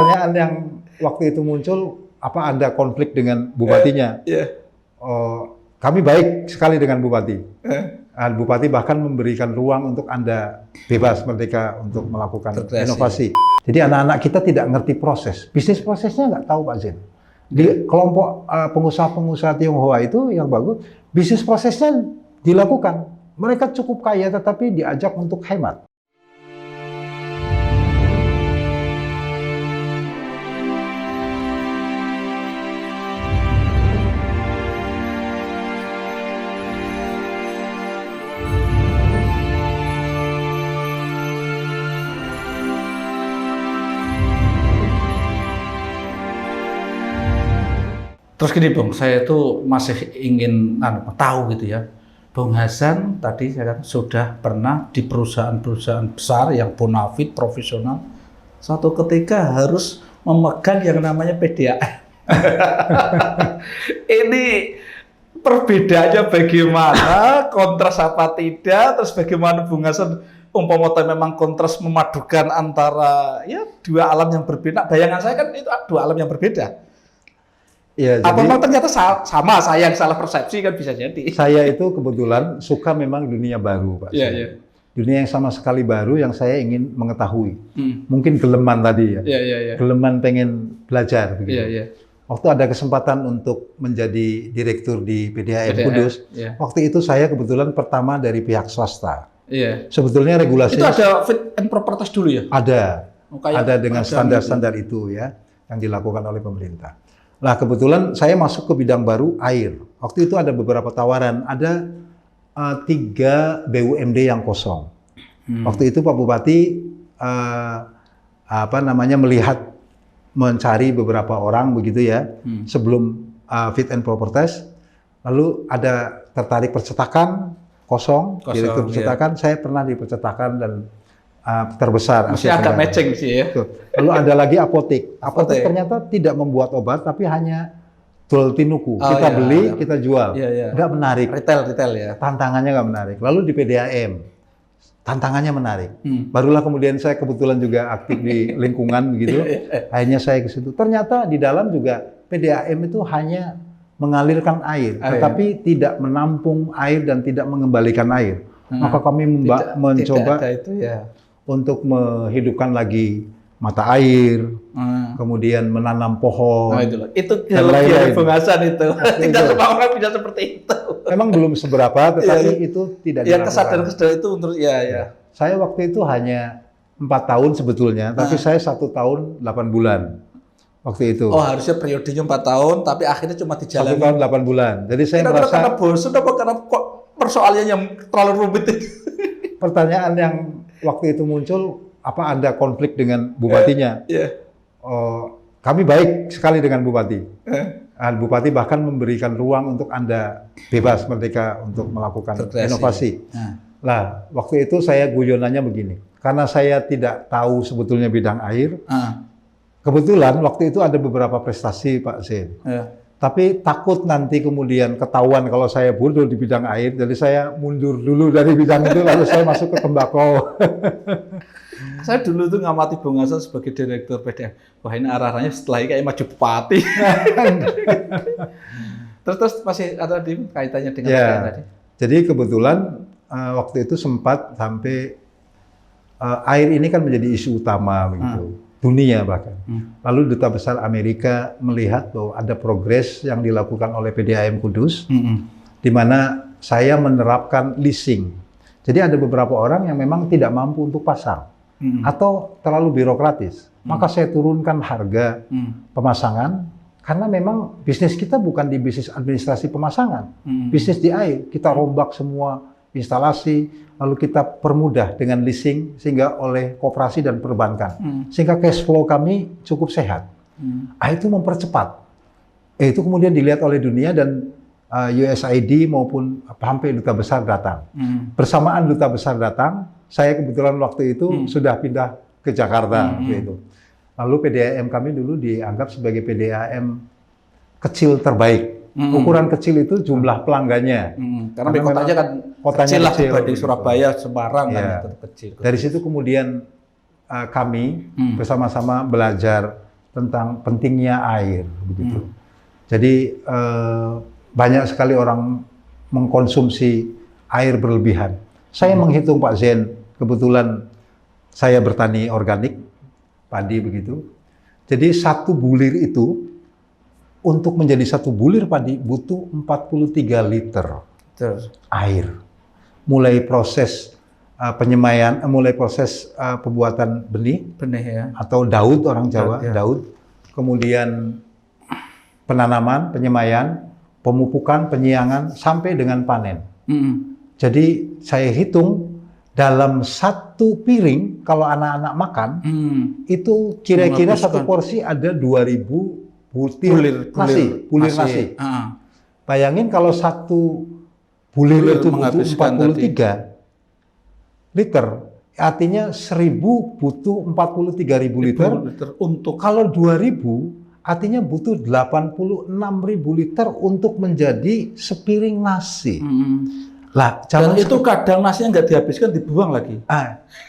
Pertanyaan yang waktu itu muncul, apa ada konflik dengan bupatinya? Kami baik sekali dengan bupati. Bupati bahkan memberikan ruang untuk Anda bebas, merdeka untuk melakukan inovasi. Jadi anak-anak kita tidak ngerti proses. Bisnis prosesnya nggak tahu, Pak Zain. Di kelompok pengusaha-pengusaha Tionghoa itu yang bagus, bisnis prosesnya dilakukan. Mereka cukup kaya tetapi diajak untuk hemat. Terus gini Bung, saya itu masih ingin tahu gitu ya. Bung Hasan tadi saya kan sudah pernah di perusahaan-perusahaan besar yang bonafit, profesional. Suatu ketika harus memegang yang namanya PDAM. Ini perbedaannya bagaimana, kontras apa tidak, terus bagaimana Bung Hasan umpama memang kontras memadukan antara ya dua alam yang berbeda. Bayangan saya kan itu dua alam yang berbeda. Ya, apa memang ternyata sama, saya yang salah persepsi kan bisa jadi. Saya itu kebetulan suka memang dunia baru, Pak. Dunia yang sama sekali baru yang saya ingin mengetahui. Mungkin geleman tadi ya. Geleman pengen belajar. Begitu. Waktu ada kesempatan untuk menjadi direktur di PDAM Kudus, waktu itu saya kebetulan pertama dari pihak swasta. Sebetulnya regulasinya... Itu ada fit and proper test dulu ya? Ada. Ada dengan standar-standar itu ya, yang dilakukan oleh pemerintah. Nah, kebetulan saya masuk ke bidang baru, air. Waktu itu ada beberapa tawaran, ada 3 BUMD yang kosong. Waktu itu Pak Bupati melihat, mencari beberapa orang begitu ya, sebelum fit and proper test. Lalu ada tertarik percetakan kosong direktur percetakan. Saya pernah di percetakan dan terbesar. Masih agak matching sih ya. Lalu ada lagi apotek. Apotek ternyata tidak membuat obat, tapi hanya jual tinuku. Kita beli, kita jual. Nggak menarik. Retail ya. Tantangannya nggak menarik. Lalu di PDAM, tantangannya menarik. Barulah kemudian saya kebetulan juga aktif di lingkungan begitu. Akhirnya saya ke situ. Ternyata di dalam juga PDAM itu hanya mengalirkan air, tetapi tidak menampung air dan tidak mengembalikan air. Maka kami mencoba untuk menghidupkan lagi mata air, kemudian menanam pohon. Itu kelebihan Bung Hasan itu. Tidak semua orang bisa seperti itu. Memang belum seberapa, tetapi itu tidak dilakukan. Kesadaran itu untuk Saya waktu itu hanya 4 tahun sebetulnya, tapi saya 1 tahun 8 bulan waktu itu. Oh, harusnya periodenya 4 tahun, tapi akhirnya cuma dijalani 1 tahun 8 bulan. Jadi saya merasa karena bosan apa karena kok persoalannya yang terlalu rumit itu. Pertanyaan yang waktu itu muncul, apa ada konflik dengan bupatinya? Kami baik sekali dengan bupati. Bupati bahkan memberikan ruang untuk Anda bebas, merdeka untuk melakukan inovasi. Lah, waktu itu saya guyonannya begini, karena saya tidak tahu sebetulnya bidang air. Kebetulan waktu itu ada beberapa prestasi Pak Zain. Tapi takut nanti kemudian ketahuan kalau saya bodoh di bidang air, jadi saya mundur dulu dari bidang itu, lalu saya masuk ke tembakau. Saya dulu tuh ngamati Bung Hasan sebagai direktur PDAM. Wah, ini arah-arahnya setelah ini kayak maju bupati. terus masih ada di kaitannya dengan yang tadi. Jadi kebetulan waktu itu sempat sampai air ini kan menjadi isu utama begitu. Dunia bahkan. Lalu Duta Besar Amerika melihat bahwa ada progres yang dilakukan oleh PDAM Kudus, di mana saya menerapkan leasing. Jadi ada beberapa orang yang memang tidak mampu untuk pasang, atau terlalu birokratis. Maka saya turunkan harga pemasangan, karena memang bisnis kita bukan di bisnis administrasi pemasangan. Bisnis di air, kita rombak semua instalasi, lalu kita permudah dengan leasing sehingga oleh koperasi dan perbankan, sehingga cash flow kami cukup sehat. Itu mempercepat. Itu kemudian dilihat oleh dunia dan USAID maupun sampai Duta Besar datang. Bersamaan Duta Besar datang, saya kebetulan waktu itu sudah pindah ke Jakarta. Gitu. Lalu PDAM kami dulu dianggap sebagai PDAM kecil terbaik. Ukuran kecil itu jumlah pelanggannya. Karena kotanya kan kotanya kecil dibanding Surabaya, Semarang kan itu kecil. Dari situ kemudian kami bersama-sama belajar tentang pentingnya air begitu. Jadi banyak sekali orang mengkonsumsi air berlebihan. Saya menghitung Pak Zen, kebetulan saya bertani organik, padi begitu. Jadi satu bulir itu, untuk menjadi satu bulir padi butuh 43 liter air. Mulai proses penyemaian, mulai proses pembuatan benih ya. Atau daud orang Jawa, Ya. daud. Kemudian penanaman, penyemaian, pemupukan, penyiangan, sampai dengan panen. Jadi saya hitung dalam satu piring kalau anak-anak makan itu kira-kira satu porsi ada 2000 bulir nasi. Bayangin kalau satu bulir itu butuh 43 liter, artinya 1000 butuh 43.000 liter. Untuk kalau 2000 artinya butuh 86.000 liter untuk menjadi sepiring nasi. Lah, dan itu kadang nasinya nggak dihabiskan, dibuang lagi.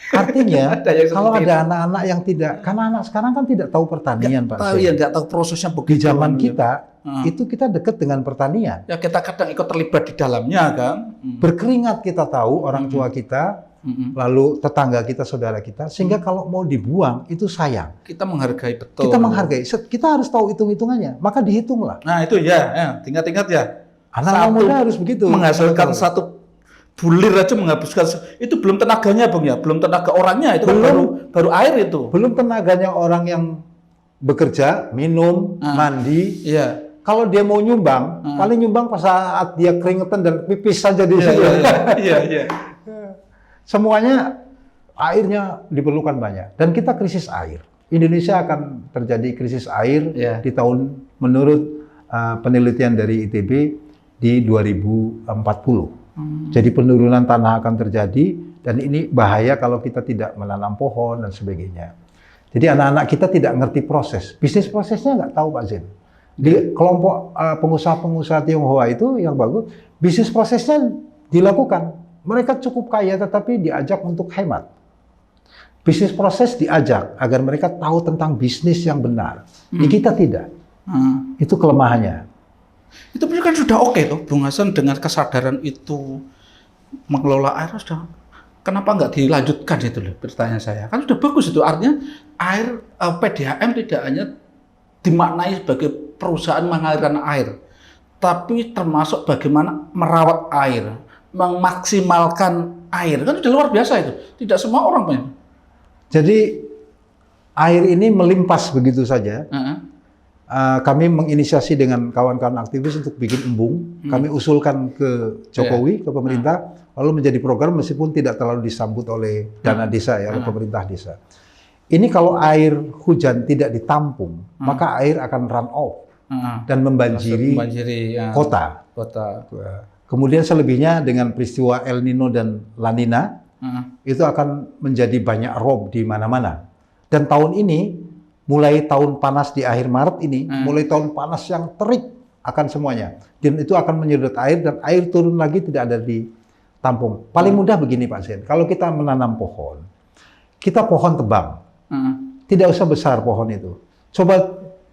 Artinya kalau ada anak-anak yang tidak, karena anak sekarang kan tidak tahu pertanian, Pak. Nggak tahu prosesnya begitu. Di zaman kita, itu kita dekat dengan pertanian. Ya kita kadang ikut terlibat di dalamnya kan. Berkeringat kita tahu orang tua kita, lalu tetangga kita, saudara kita, sehingga kalau mau dibuang itu sayang. Kita menghargai betul. Kita menghargai. Kita harus tahu hitung-hitungannya. Maka dihitunglah. Nah itu ya, tingkat-tingkat ya. Anak-anak muda harus begitu. Menghasilkan satu bulir aja menghabiskan, itu belum tenaganya Bang ya, belum tenaga orangnya, itu baru air itu. Belum tenaganya orang yang bekerja, minum, mandi. Iya. Kalau dia mau nyumbang, paling nyumbang pas saat dia keringetan dan pipis saja di situ. Iya. Semuanya airnya diperlukan banyak, dan kita krisis air. Indonesia akan terjadi krisis air di tahun, menurut penelitian dari ITB, di 2040. Jadi penurunan tanah akan terjadi, dan ini bahaya kalau kita tidak menanam pohon dan sebagainya. Jadi anak-anak kita tidak ngerti proses, bisnis prosesnya nggak tahu, Pak Zen. Di kelompok pengusaha-pengusaha Tionghoa itu yang bagus, bisnis prosesnya dilakukan. Mereka cukup kaya tetapi diajak untuk hemat. Bisnis proses diajak agar mereka tahu tentang bisnis yang benar. Di kita tidak. Itu kelemahannya. Itu kan sudah oke loh, Bung Hasan, dengan kesadaran itu mengelola air sudah. Kenapa nggak dilanjutkan itu loh, pertanyaan saya. Kan sudah bagus itu, artinya air PDAM tidak hanya dimaknai sebagai perusahaan mengalirkan air, tapi termasuk bagaimana merawat air, memaksimalkan air. Kan sudah luar biasa itu. Tidak semua orang punya. Jadi air ini melimpas begitu saja. Kami menginisiasi dengan kawan-kawan aktivis untuk bikin embung. Kami usulkan ke Jokowi, ke pemerintah, lalu menjadi program meskipun tidak terlalu disambut oleh dana desa ya, oleh pemerintah desa. Ini kalau air hujan tidak ditampung, maka air akan run off dan membanjiri kota. Kemudian selebihnya dengan peristiwa El Nino dan La Nina, itu akan menjadi banyak rob di mana-mana. Dan tahun ini, mulai tahun panas di akhir Maret ini, mulai tahun panas yang terik akan semuanya. Dan itu akan menyedot air, dan air turun lagi tidak ada di tampung. Paling mudah begini Pak Sen, kalau kita menanam pohon, kita pohon tebang. Tidak usah besar pohon itu. Coba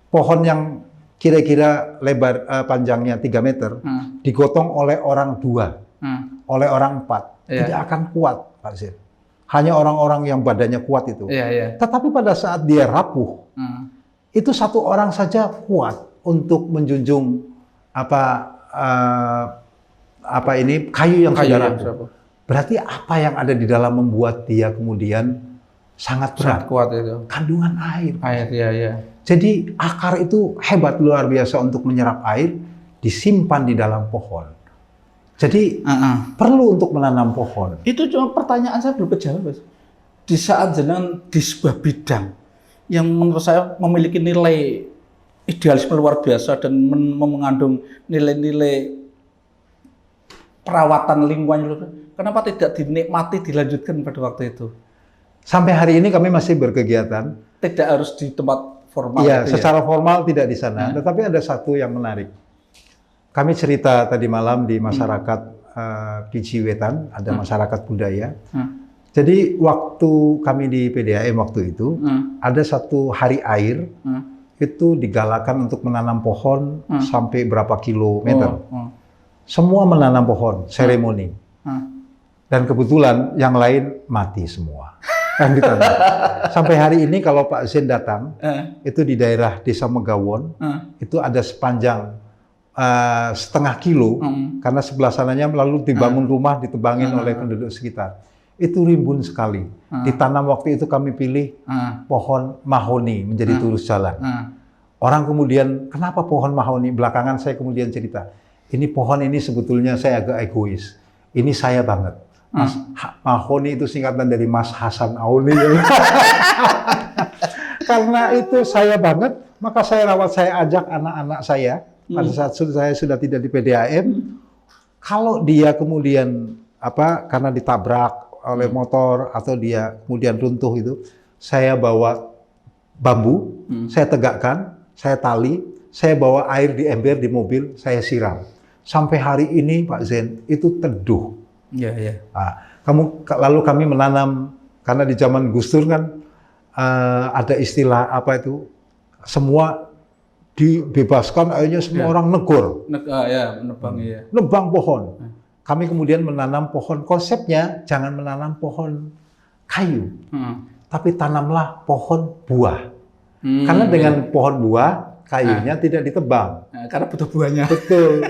pohon yang kira-kira lebar panjangnya 3 meter, digotong oleh orang 2, oleh orang 4. Tidak akan kuat Pak Sen. Hanya orang-orang yang badannya kuat itu. Tetapi pada saat dia rapuh, itu satu orang saja kuat untuk menjunjung kayu yang sudah rapuh. Berarti apa yang ada di dalam membuat dia kemudian sangat berat? Kuat itu. Kandungan air. Iya. Jadi akar itu hebat, luar biasa untuk menyerap air, disimpan di dalam pohon. Jadi perlu untuk menanam pohon. Itu cuma pertanyaan saya belum kejawab, Mas. Di saat jenengan di sebuah bidang yang menurut saya memiliki nilai idealisme luar biasa dan mengandung nilai-nilai perawatan lingkungan, kenapa tidak dinikmati, dilanjutkan pada waktu itu? Sampai hari ini kami masih berkegiatan. Tidak harus di tempat formal. Iya, secara formal tidak di sana. Tetapi ada satu yang menarik. Kami cerita tadi malam di masyarakat Piji Wetan, ada masyarakat budaya. Jadi waktu kami di PDAM waktu itu, ada satu hari air itu digalakan untuk menanam pohon sampai berapa kilometer. Oh. Semua menanam pohon, seremoni. Hmm. Dan kebetulan yang lain mati semua. Kan ditanam. Sampai hari ini kalau Pak Zain datang, itu di daerah Desa Megawon, itu ada sepanjang setengah kilo, karena sebelah sananya lalu dibangun rumah, ditebangin oleh penduduk sekitar. Itu rimbun sekali. Ditanam waktu itu kami pilih pohon mahoni menjadi turus jalan. Orang kemudian, kenapa pohon mahoni? Belakangan saya kemudian cerita, ini pohon ini sebetulnya saya agak egois. Ini saya banget. Mas mahoni itu singkatan dari Mas Hasan Auni. Karena itu saya banget, maka saya rawat, saya ajak anak-anak saya, pada saat saya sudah tidak di PDAM, kalau dia kemudian karena ditabrak oleh motor atau dia kemudian runtuh itu, saya bawa bambu, saya tegakkan, saya tali, saya bawa air di ember di mobil, saya siram. Sampai hari ini Pak Zain itu teduh. Iya. Nah, lalu kami menanam, karena di zaman Gus Dur kan ada istilah apa itu, semua dibebaskan, akhirnya semua orang negor. Menebang, nebang pohon. Kami kemudian menanam pohon, konsepnya jangan menanam pohon kayu, tapi tanamlah pohon buah. Karena dengan pohon buah, kayunya tidak ditebang. Karena butuh buahnya. Betul.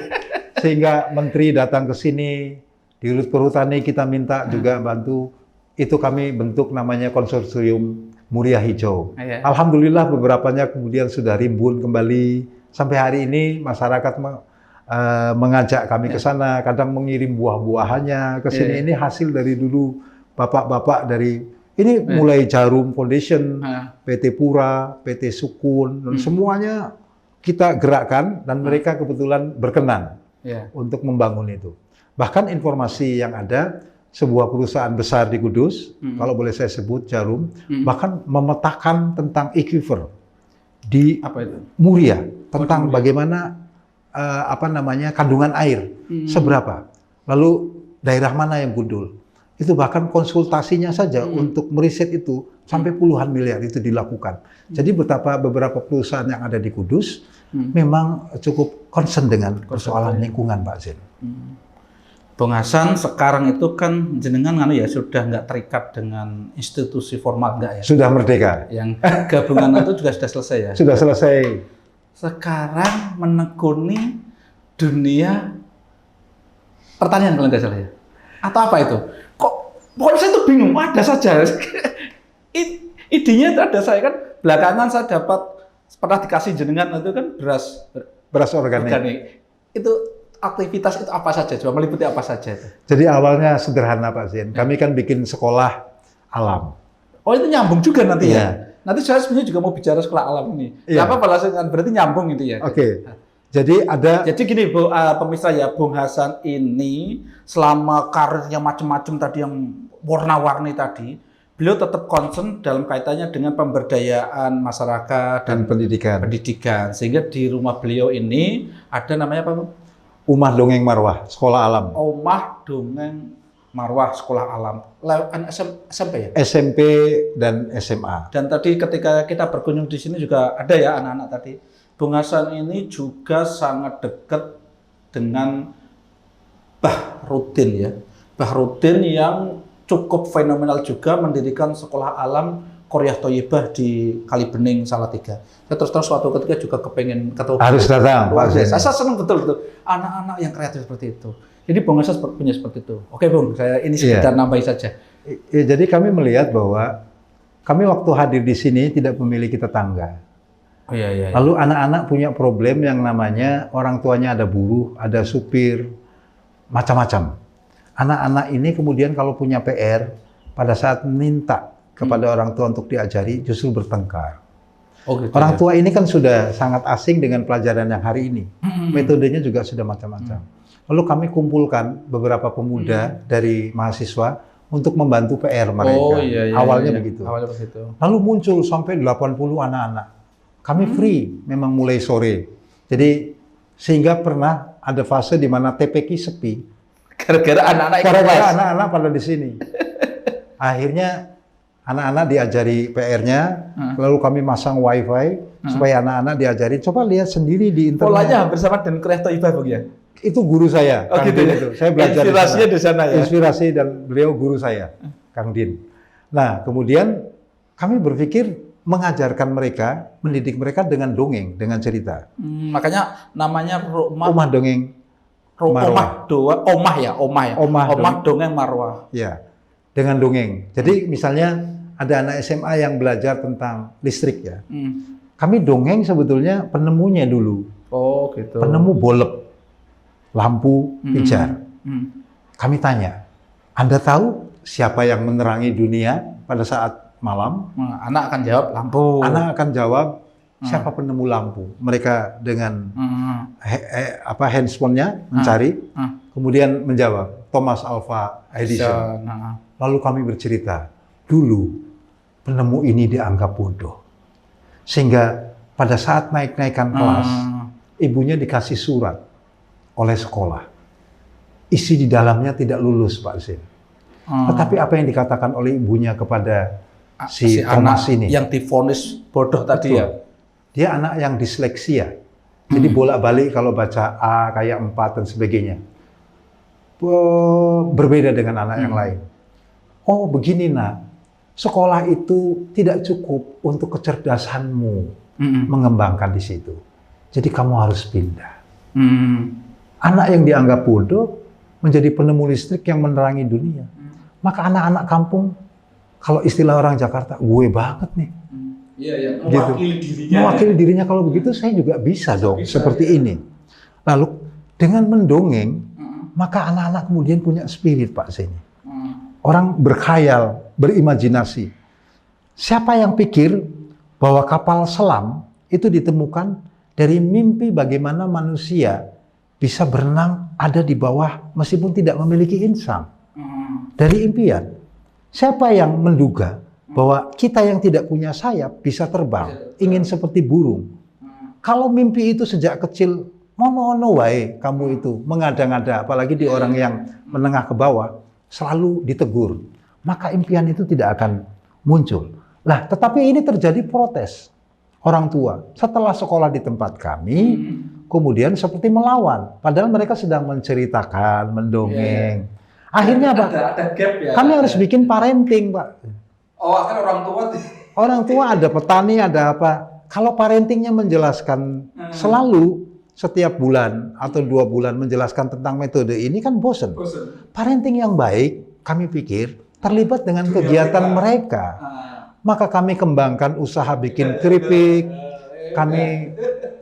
Sehingga menteri datang ke sini, di Perhutani kita minta juga bantu. Itu kami bentuk namanya konsorsium Muria Hijau. Alhamdulillah beberapanya kemudian sudah rimbun kembali. Sampai hari ini masyarakat mengajak kami ke sana, kadang mengirim buah-buahannya ke sini. Ini hasil dari dulu bapak-bapak dari ini mulai Jarum Foundation, PT Pura, PT Sukun, dan semuanya kita gerakkan dan mereka kebetulan berkenan untuk membangun itu. Bahkan informasi yang ada, sebuah perusahaan besar di Kudus, kalau boleh saya sebut Jarum, bahkan memetakan tentang aquifer di Muria, tentang bagaimana kandungan air seberapa, lalu daerah mana yang gundul. Itu bahkan konsultasinya saja untuk meriset itu sampai puluhan miliar itu dilakukan. Jadi betapa beberapa perusahaan yang ada di Kudus memang cukup concern dengan persoalan lingkungan, Pak Zain. Bung Hasan, sekarang itu kan jenengan sudah nggak terikat dengan institusi formal, nggak ya? Sudah merdeka. Yang gabungan itu juga sudah selesai ya? Sudah selesai. Sekarang menekuni dunia pertanian kalau nggak salah ya? Atau apa itu? Kok pokoknya saya tuh bingung, ada saja. Idenya itu ada, saya kan belakangan saya dapat pernah dikasih jenengan itu kan beras organik. Itu aktivitas itu apa saja? Coba meliputi apa saja itu? Jadi awalnya sederhana Pak Zain. Kami kan bikin sekolah alam. Oh itu nyambung juga nanti ya? Nanti saya sebenarnya juga mau bicara sekolah alam ini. Apa berarti nyambung itu ya? Oke. Jadi gini Bu, pemirsa ya, Bung Hasan ini selama karirnya macam-macam tadi yang warna-warni tadi, beliau tetap concern dalam kaitannya dengan pemberdayaan masyarakat dan pendidikan. Sehingga di rumah beliau ini ada namanya apa, Bu? Umah Dongeng Marwah, Sekolah Alam. Umah Dongeng Marwah, Sekolah Alam. SMP ya? SMP dan SMA. Dan tadi ketika kita berkunjung di sini juga ada ya anak-anak tadi. Bung Hasan ini juga sangat dekat dengan Mbah Rudin ya. Mbah Rudin yang cukup fenomenal juga mendirikan sekolah alam Qoryah Thoyibah di Kalibening Salatiga. Saya terus suatu ketika juga kepengen ketemu. Harus datang. Saya senang betul anak-anak yang kreatif seperti itu. Jadi Bung Hasan punya seperti itu. Oke Bung, saya ini sekedar nambahin saja. Jadi kami melihat bahwa kami waktu hadir di sini tidak memiliki tetangga. Lalu anak-anak punya problem yang namanya orang tuanya ada buruh, ada supir, macam-macam. Anak-anak ini kemudian kalau punya PR, pada saat minta kepada orang tua untuk diajari, justru bertengkar. Orang tua ini kan sudah sangat asing dengan pelajaran yang hari ini. Metodenya juga sudah macam-macam. Lalu kami kumpulkan beberapa pemuda dari mahasiswa untuk membantu PR mereka. Awalnya begitu. Lalu muncul sampai 80 anak-anak. Kami free, memang mulai sore. Jadi sehingga pernah ada fase di mana TPQ sepi. Gara-gara anak-anak pada di sini. Akhirnya anak-anak diajari PR-nya, lalu kami masang WiFi, supaya anak-anak diajarin. Coba lihat sendiri di internet. Polanya hampir sama dengan Kriyah Thaibah, Bung ya? Itu guru saya, Oh, Kang gitu Din ya? itu. Saya belajar Inspirasinya di sana ya? Inspirasi dan beliau guru saya, Kang Din. Nah, kemudian kami berpikir mengajarkan mereka, mendidik mereka dengan dongeng, dengan cerita. Makanya namanya rumah Omah dongeng Marwah. Omah dongeng Marwah. Ya, dengan dongeng. Jadi misalnya ada anak SMA yang belajar tentang listrik ya. Kami dongeng sebetulnya penemunya dulu. Oh, gitu. Penemu bolep, lampu pijar. Kami tanya, Anda tahu siapa yang menerangi dunia pada saat malam? Anak akan jawab lampu. Anak akan jawab, siapa penemu lampu? Mereka dengan handphonenya mencari, kemudian menjawab, Thomas Alva Edison. Lalu kami bercerita, dulu penemu ini dianggap bodoh. Sehingga pada saat naik-naikan kelas, ibunya dikasih surat oleh sekolah. Isi di dalamnya tidak lulus, Pak Zin. Tetapi apa yang dikatakan oleh ibunya kepada si Thomas anak ini, yang divonis bodoh tadi ya? Dia anak yang disleksia. Jadi bolak-balik kalau baca A kayak 4 dan sebagainya. Berbeda dengan anak yang lain. Oh, begini nak. Sekolah itu tidak cukup untuk kecerdasanmu mengembangkan di situ. Jadi kamu harus pindah. Anak yang dianggap bodoh menjadi penemu listrik yang menerangi dunia. Maka anak-anak kampung, kalau istilah orang Jakarta, gue banget nih. Mewakili dirinya. Mewakili dirinya, kalau begitu saya juga bisa dong, seperti ini. Lalu dengan mendongeng, maka anak-anak kemudian punya spirit, Pak Zeni. Orang berkhayal, berimajinasi. Siapa yang pikir bahwa kapal selam itu ditemukan dari mimpi bagaimana manusia bisa berenang ada di bawah meskipun tidak memiliki insang. Dari impian. Siapa yang menduga bahwa kita yang tidak punya sayap bisa terbang, ingin seperti burung. Kalau mimpi itu sejak kecil, mono-ono wae kamu itu, mengada-ngada, apalagi di orang yang menengah ke bawah, selalu ditegur. Maka impian itu tidak akan muncul. Lah, tetapi ini terjadi protes orang tua. Setelah sekolah di tempat kami, kemudian seperti melawan. Padahal mereka sedang menceritakan, mendongeng. Akhirnya apa? Ada gap ya? Kami harus bikin parenting, Pak. Oh, kan orang tua. Orang tua ada petani, ada apa. Kalau parentingnya menjelaskan selalu setiap bulan atau 2 bulan menjelaskan tentang metode ini kan bosen. Parenting yang baik, kami pikir, terlibat dengan kegiatan mereka. Maka kami kembangkan usaha bikin keripik, kami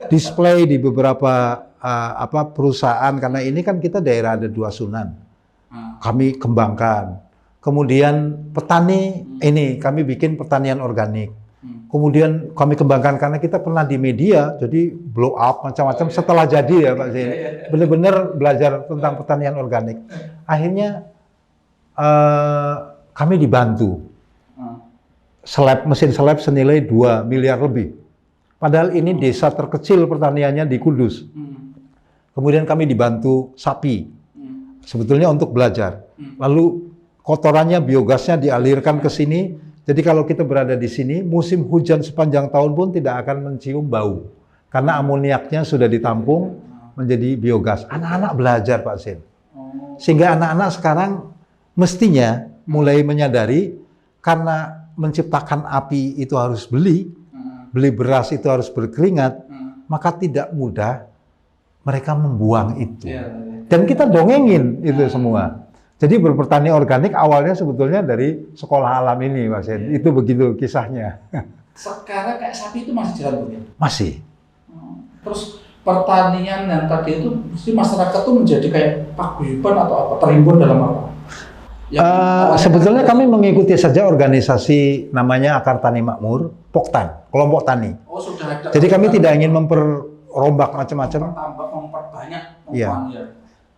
display di beberapa perusahaan, karena ini kan kita daerah ada 2 sunan. Kami kembangkan. Kemudian petani, ini kami bikin pertanian organik. Kemudian kami kembangkan karena kita pernah di media, jadi blow up macam-macam setelah jadi ya Pak Zain. Benar-benar belajar tentang pertanian organik. Akhirnya kami dibantu. Mesin seleb senilai 2 miliar lebih. Padahal ini desa terkecil pertaniannya di Kudus. Kemudian kami dibantu sapi. Sebetulnya untuk belajar. Lalu kotorannya, biogasnya dialirkan ke sini. Jadi kalau kita berada di sini, musim hujan sepanjang tahun pun tidak akan mencium bau. Karena amoniaknya sudah ditampung menjadi biogas. Anak-anak belajar, Pak Sin. Sehingga anak-anak sekarang mestinya mulai menyadari, karena menciptakan api itu harus beli beras itu harus berkeringat, maka tidak mudah mereka membuang itu. Dan kita dongengin itu semua. Jadi berpertani organik awalnya sebetulnya dari sekolah alam ini, Mas Hen. Itu begitu kisahnya. Sekarang kayak sapi itu masih jalan begini? Masih. Terus pertanian yang tadi itu, mesti masyarakat tuh menjadi kayak paguyuban atau apa? Terhimpun dalam apa? Sebetulnya kami mengikuti saja organisasi namanya Akar Tani Makmur, Poktan, kelompok tani. Oh, sudah ada. Jadi kami tidak ingin memperombak macam-macam. Memperbanyak Iya.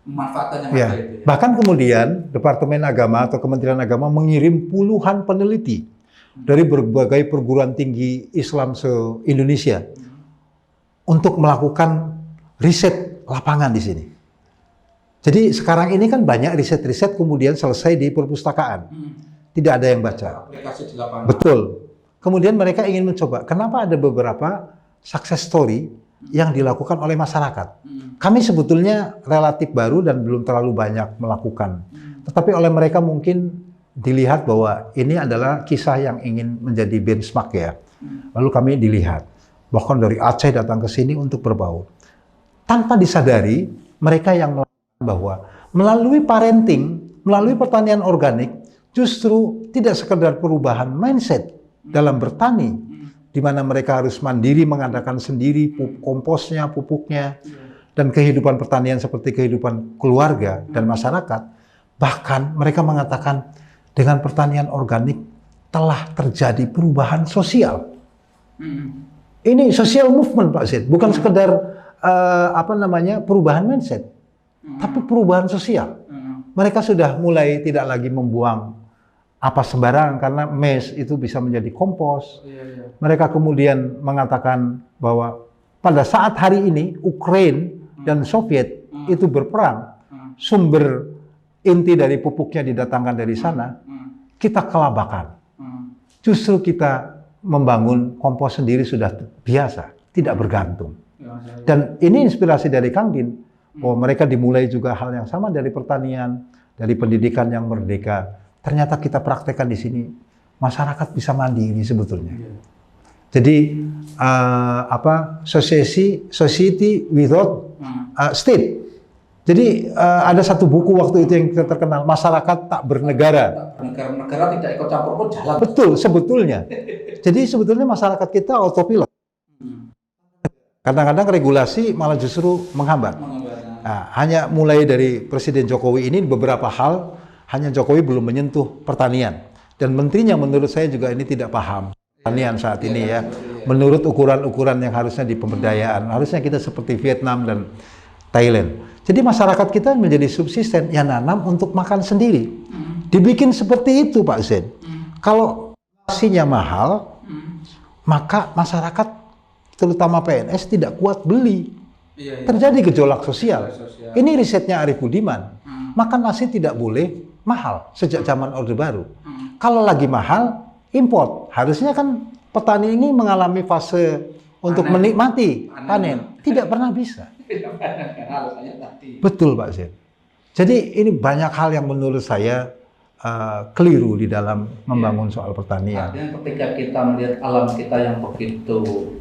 Memanfaatkan yang Ya. ada itu. Ya. Bahkan kemudian Departemen Agama atau Kementerian Agama mengirim puluhan peneliti dari berbagai perguruan tinggi Islam se-Indonesia untuk melakukan riset lapangan di sini. Jadi sekarang ini kan banyak riset-riset kemudian selesai di perpustakaan. Tidak ada yang baca. Aplikasi di lapangan. Betul. Kemudian mereka ingin mencoba. Kenapa ada beberapa success story yang dilakukan oleh masyarakat. Kami sebetulnya relatif baru dan belum terlalu banyak melakukan. Tetapi oleh mereka mungkin dilihat bahwa ini adalah kisah yang ingin menjadi benchmark ya. Lalu kami dilihat. Bahkan dari Aceh datang ke sini untuk berbaur. Tanpa disadari, mereka yang melakukan bahwa melalui parenting, melalui pertanian organik, justru tidak sekedar perubahan mindset dalam bertani, di mana mereka harus mandiri mengadakan sendiri komposnya, pupuknya, dan kehidupan pertanian seperti kehidupan keluarga dan masyarakat. Bahkan mereka mengatakan dengan pertanian organik telah terjadi perubahan sosial. Ini social movement Pak Zaid, bukan sekedar perubahan mindset, tapi perubahan sosial. Mereka sudah mulai tidak lagi membuang apa sembarangan karena maize itu bisa menjadi kompos. Mereka kemudian mengatakan bahwa pada saat hari ini Ukraina dan Soviet itu berperang, sumber inti dari pupuknya didatangkan dari sana, kita kelabakan. Justru kita membangun kompos sendiri sudah biasa, tidak bergantung. Dan ini inspirasi dari Kang Din, bahwa mereka dimulai juga hal yang sama dari pertanian, dari pendidikan yang merdeka. Ternyata kita praktekkan di sini, masyarakat bisa mandiri sebetulnya. Jadi society without state. Jadi ada satu buku waktu itu yang terkenal, masyarakat tak bernegara. Negara tidak ikut campur pun jalan. Betul, sebetulnya. Jadi sebetulnya masyarakat kita autopilot. Kadang-kadang regulasi malah justru menghambat. Nah, hanya mulai dari Presiden Jokowi ini beberapa hal, hanya Jokowi belum menyentuh pertanian. Dan menterinya menurut saya juga ini tidak paham pertanian saat ini ya. Menurut ukuran-ukuran yang harusnya di pemberdayaan. Harusnya kita seperti Vietnam dan Thailand. Jadi masyarakat kita menjadi subsisten, ya nanam untuk makan sendiri. Dibikin seperti itu Pak Zaid. Kalau nasinya mahal, maka masyarakat terutama PNS tidak kuat beli. Terjadi gejolak sosial. Ini risetnya Arief Budiman. Makan nasi tidak boleh mahal sejak zaman Orde Baru. Kalau lagi mahal, import. Harusnya kan petani ini mengalami fase untuk menikmati panen. Tidak pernah bisa. Betul Pak Zaid. Jadi ini banyak hal yang menurut saya keliru di dalam membangun soal pertanian. Artinya ketika kita melihat alam kita yang begitu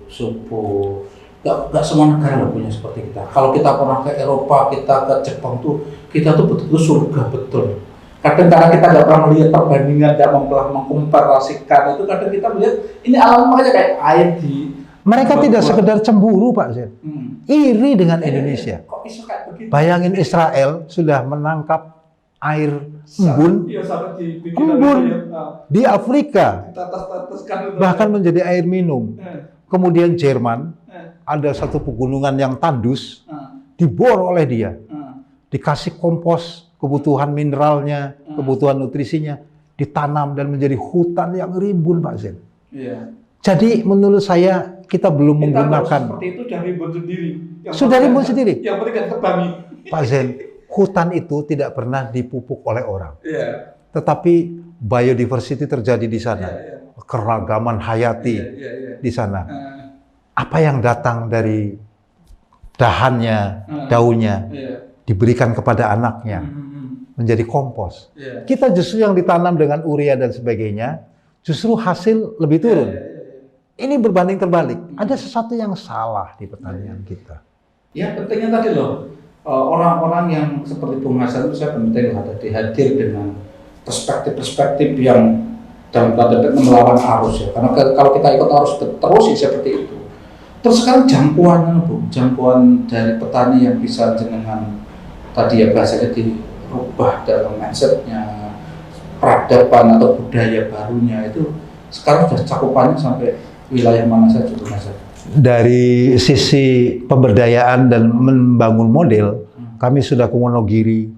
subur, nggak semua negara punya seperti kita. Kalau kita pernah ke Eropa, kita ke Jepang tuh, kita tuh betul-betul surga betul. Kadang karena kita nggak pernah melihat perbandingan, nggak pernah mengkomparasikan itu, kadang kita melihat ini alam makanya kayak air di. Mereka tidak sekedar cemburu Pak Zaid, iri dengan Indonesia. Kok bisa kayak begitu? Bayangin Israel sudah menangkap air embun, di Afrika, bahkan menjadi air minum. Kemudian Jerman, ada satu pegunungan yang tandus, dibor oleh dia, dikasih kompos, kebutuhan mineralnya, kebutuhan nutrisinya, ditanam dan menjadi hutan yang rimbun Pak Zaid. Jadi menurut saya kita belum menggunakan. Seperti itu sudah rimbun sendiri. Sudah rimbun sendiri. Yang penting kan tebangi. Pak Zaid, hutan itu tidak pernah dipupuk oleh orang. Tetapi biodiversity terjadi di sana. Keragaman hayati di sana. Apa yang datang dari dahannya, daunnya, diberikan kepada anaknya, menjadi kompos. Kita justru yang ditanam dengan urea dan sebagainya, justru hasil lebih turun. Ini berbanding terbalik. Ada sesuatu yang salah di pertanian kita. Ya pentingnya tadi loh, orang-orang yang seperti Bung Hasan itu saya penting hadir dengan perspektif-perspektif yang dalam tanda petik melawan arus ya. Karena kalau kita ikut arus terus ya seperti itu. Terus sekarang jangkauan dari petani yang bisa jenengan tadi ya bahasanya dirubah dalam mindsetnya, peradaban atau budaya barunya itu sekarang sudah cakupannya sampai wilayah mana saja Bung Hasan? Dari sisi pemberdayaan dan membangun model, kami sudah ke Wonogiri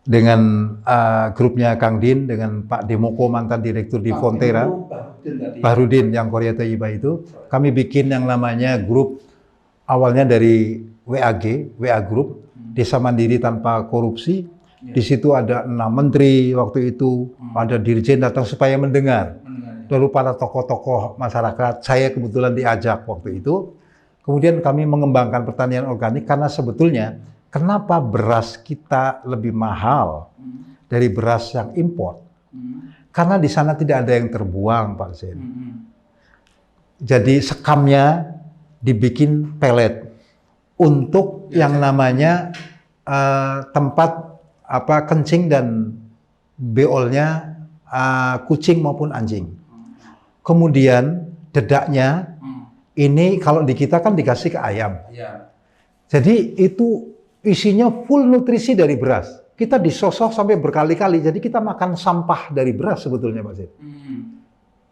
dengan grupnya Kang Din, dengan Pak Demoko mantan direktur di Fonterra, Bahrudin yang Korea Taiba itu, kami bikin yang namanya grup awalnya dari WA Group, Desa Mandiri Tanpa Korupsi. Di situ ada 6 menteri waktu itu, ada dirjen datang supaya mendengar. lalu para tokoh-tokoh masyarakat. Saya kebetulan diajak waktu itu. Kemudian kami mengembangkan pertanian organik karena sebetulnya kenapa beras kita lebih mahal dari beras yang impor? Karena di sana tidak ada yang terbuang, Pak Zain. Jadi sekamnya dibikin pelet untuk yang namanya tempat kencing dan beolnya kucing maupun anjing. Kemudian dedaknya ini kalau di kita kan dikasih ke ayam. Jadi itu isinya full nutrisi dari beras. Kita disosok sampai berkali-kali. Jadi kita makan sampah dari beras sebetulnya, Pak Zain.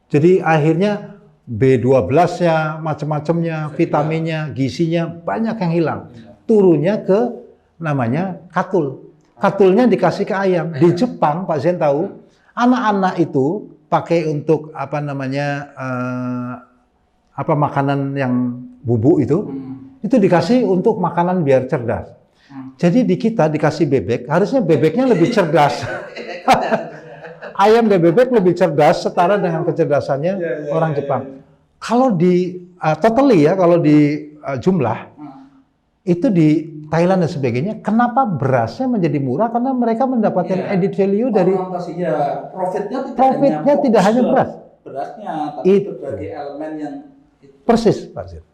Jadi akhirnya B12-nya, macam-macamnya, vitaminnya, gizinya banyak yang hilang. Turunnya ke namanya katul. Katulnya dikasih ke ayam. Di Jepang, Pak Zain tahu, anak-anak itu pakai untuk makanan yang bubuk itu dikasih untuk makanan biar cerdas. Jadi di kita dikasih bebek, harusnya bebeknya lebih cerdas. Ayam dan bebek lebih cerdas setara dengan kecerdasannya orang Jepang. Kalau di kalau di jumlah itu di Thailand dan sebagainya, kenapa berasnya menjadi murah? Karena mereka mendapatkan added value dari profitnya tidak hanya beras. Berasnya, tapi berbagai elemen yang persis, Pak Zain.